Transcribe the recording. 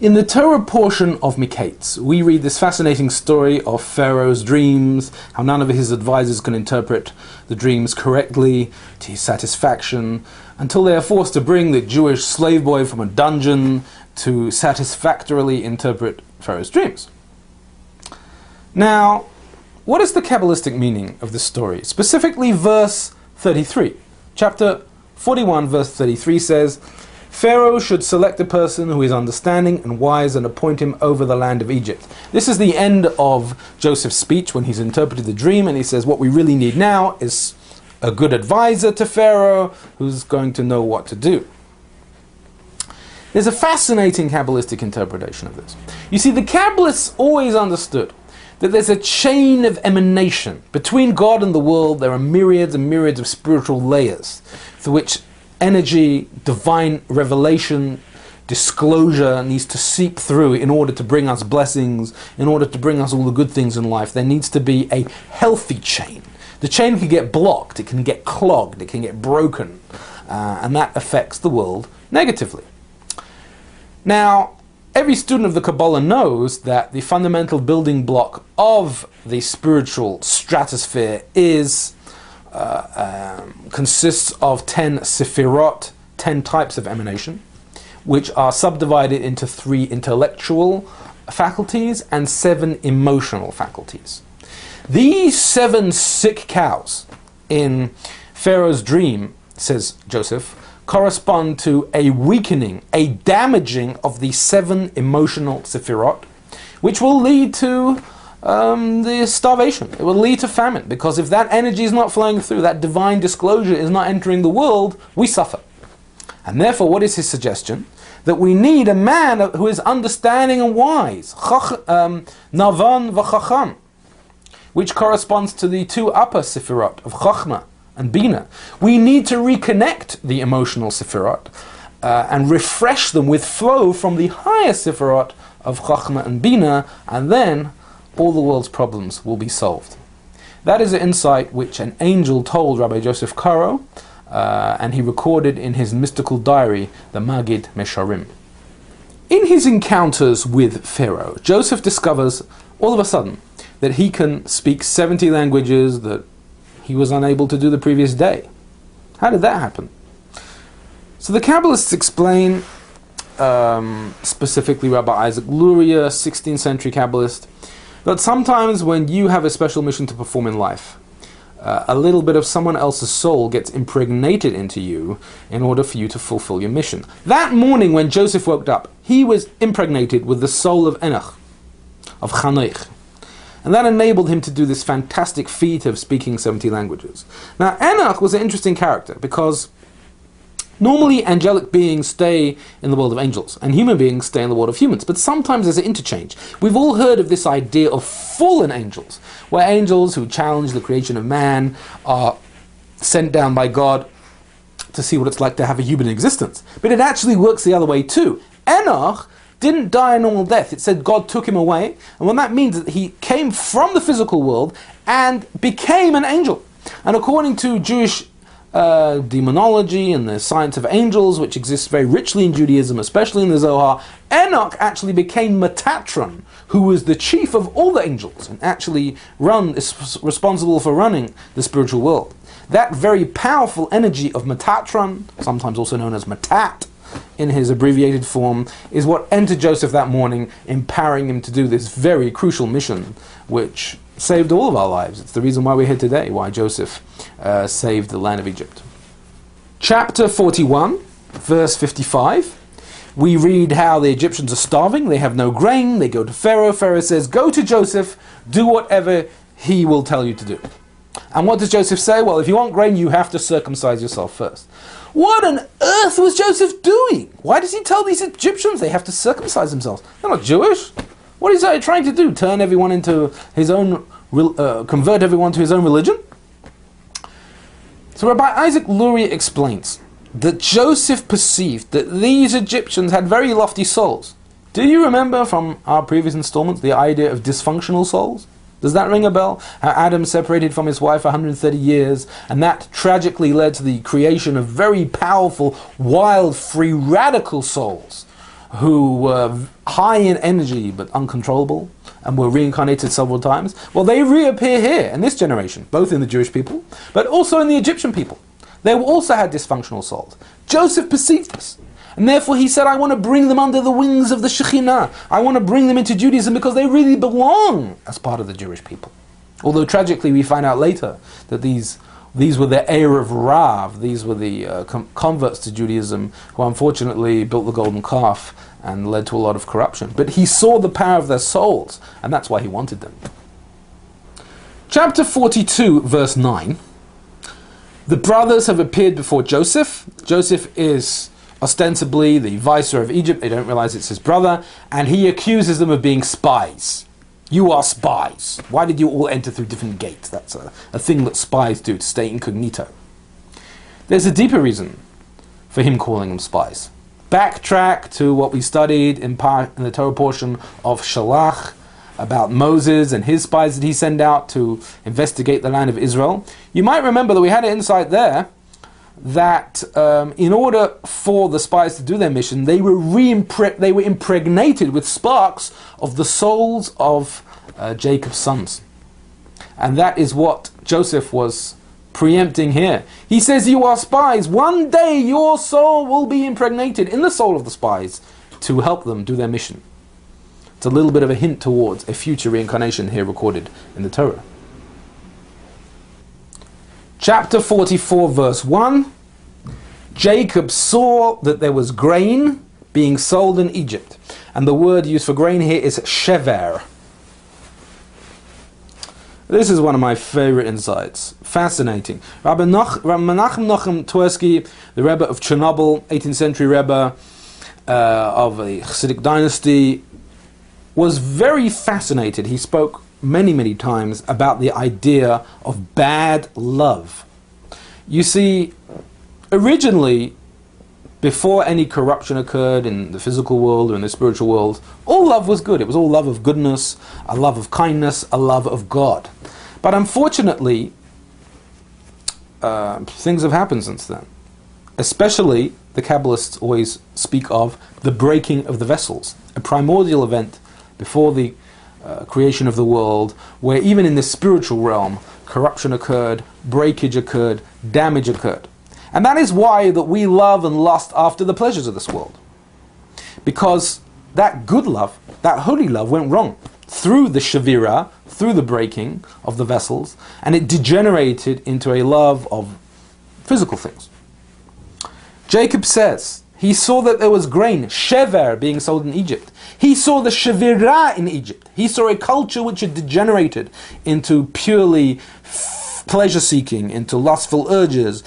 In the Torah portion of Mikeitz, we read this fascinating story of Pharaoh's dreams, how none of his advisors can interpret the dreams correctly to his satisfaction, until they are forced to bring the Jewish slave boy from a dungeon to satisfactorily interpret Pharaoh's dreams. Now, what is the Kabbalistic meaning of this story? Specifically verse 33. Chapter 41 verse 33 says, Pharaoh should select a person who is understanding and wise and appoint him over the land of Egypt. This is the end of Joseph's speech when he's interpreted the dream, and he says what we really need now is a good advisor to Pharaoh who's going to know what to do. There's a fascinating Kabbalistic interpretation of this. You see, the Kabbalists always understood that there's a chain of emanation. Between God and the world, there are myriads and myriads of spiritual layers through which energy, divine revelation, disclosure needs to seep through in order to bring us blessings, in order to bring us all the good things in life. There needs to be a healthy chain. The chain can get blocked, it can get clogged, it can get broken, and that affects the world negatively. Now, every student of the Kabbalah knows that the fundamental building block of the spiritual stratosphere is consists of 10 sephirot, 10 types of emanation, which are subdivided into 3 intellectual faculties and 7 emotional faculties. These 7 sick cows in Pharaoh's dream, says Joseph, correspond to a weakening, a damaging of the 7 emotional sephirot, which will lead to the starvation. It will lead to famine, because if that energy is not flowing through, that divine disclosure is not entering the world, we suffer. And therefore, what is his suggestion? That we need a man who is understanding and wise, navan v'chacham, which corresponds to the 2 upper sephirot of chachma and bina. We need to reconnect the emotional sephirot and refresh them with flow from the higher sephirot of chachma and bina, and then all the world's problems will be solved. That is an insight which an angel told Rabbi Joseph Karo, and he recorded in his mystical diary, the Magid Mesharim. In his encounters with Pharaoh, Joseph discovers all of a sudden that he can speak 70 languages that he was unable to do the previous day. How did that happen? So the Kabbalists explain, specifically Rabbi Isaac Luria, 16th century Kabbalist, that sometimes when you have a special mission to perform in life, a little bit of someone else's soul gets impregnated into you in order for you to fulfill your mission. That morning when Joseph woke up, he was impregnated with the soul of Enoch, of Chanoich. And that enabled him to do this fantastic feat of speaking 70 languages. Now, Enoch was an interesting character because normally angelic beings stay in the world of angels and human beings stay in the world of humans, but sometimes there's an interchange. We've all heard of this idea of fallen angels, where angels who challenge the creation of man are sent down by God to see what it's like to have a human existence. But it actually works the other way too. Enoch didn't die a normal death. It said God took him away, and what that means is that he came from the physical world and became an angel. And according to Jewish demonology and the science of angels, which exists very richly in Judaism, especially in the Zohar, Enoch actually became Metatron, who was the chief of all the angels and actually is responsible for running the spiritual world. That very powerful energy of Metatron, sometimes also known as Metat in his abbreviated form, is what entered Joseph that morning, empowering him to do this very crucial mission, which saved all of our lives. It's the reason why we're here today, why Joseph saved the land of Egypt. Chapter 41, verse 55, we read how the Egyptians are starving, they have no grain, they go to Pharaoh. Pharaoh says, go to Joseph, do whatever he will tell you to do. And what does Joseph say? Well, if you want grain, you have to circumcise yourself first. What on earth was Joseph doing? Why does he tell these Egyptians they have to circumcise themselves? They're not Jewish. What is he trying to do? Turn everyone into his own, convert everyone to his own religion? So Rabbi Isaac Luria explains that Joseph perceived that these Egyptians had very lofty souls. Do you remember from our previous installments the idea of dysfunctional souls? Does that ring a bell? How Adam separated from his wife 130 years, and that tragically led to the creation of very powerful, wild, free, radical souls, who were high in energy but uncontrollable and were reincarnated several times, well, they reappear here in this generation, both in the Jewish people, but also in the Egyptian people. They also had dysfunctional souls. Joseph perceived this. And therefore he said, I want to bring them under the wings of the Shekhinah. I want to bring them into Judaism because they really belong as part of the Jewish people. Although tragically we find out later that these were the Erev Rav, these were the converts to Judaism who unfortunately built the golden calf and led to a lot of corruption. But he saw the power of their souls, and that's why he wanted them. Chapter 42, verse 9. The brothers have appeared before Joseph. Joseph is ostensibly the viceroy of Egypt. They don't realize it's his brother, and he accuses them of being spies. You are spies. Why did you all enter through different gates? That's a thing that spies do, to stay incognito. There's a deeper reason for him calling them spies. Backtrack to what we studied in the Torah portion of Shalach about Moses and his spies that he sent out to investigate the land of Israel. You might remember that we had an insight there that in order for the spies to do their mission, they were impregnated with sparks of the souls of Jacob's sons. And that is what Joseph was preempting here. He says, you are spies. One day your soul will be impregnated in the soul of the spies to help them do their mission. It's a little bit of a hint towards a future reincarnation here recorded in the Torah. Chapter 44, verse 1. Jacob saw that there was grain being sold in Egypt. And the word used for grain here is shever. This is one of my favorite insights. Fascinating. Rabbi Menachem Nochem Twersky, the Rebbe of Chernobyl, 18th century Rebbe of the Hasidic dynasty, was very fascinated. He spoke many, many times about the idea of bad love. You see, originally, before any corruption occurred in the physical world or in the spiritual world, all love was good. It was all love of goodness, a love of kindness, a love of God. But unfortunately, things have happened since then. Especially, the Kabbalists always speak of the breaking of the vessels, a primordial event before the creation of the world, where even in the spiritual realm, corruption occurred, breakage occurred, damage occurred. And that is why that we love and lust after the pleasures of this world. Because that good love, that holy love went wrong through the shavira, through the breaking of the vessels, and it degenerated into a love of physical things. Jacob says, he saw that there was grain, shever, being sold in Egypt. He saw the shavira in Egypt. He saw a culture which had degenerated into purely pleasure-seeking, into lustful urges,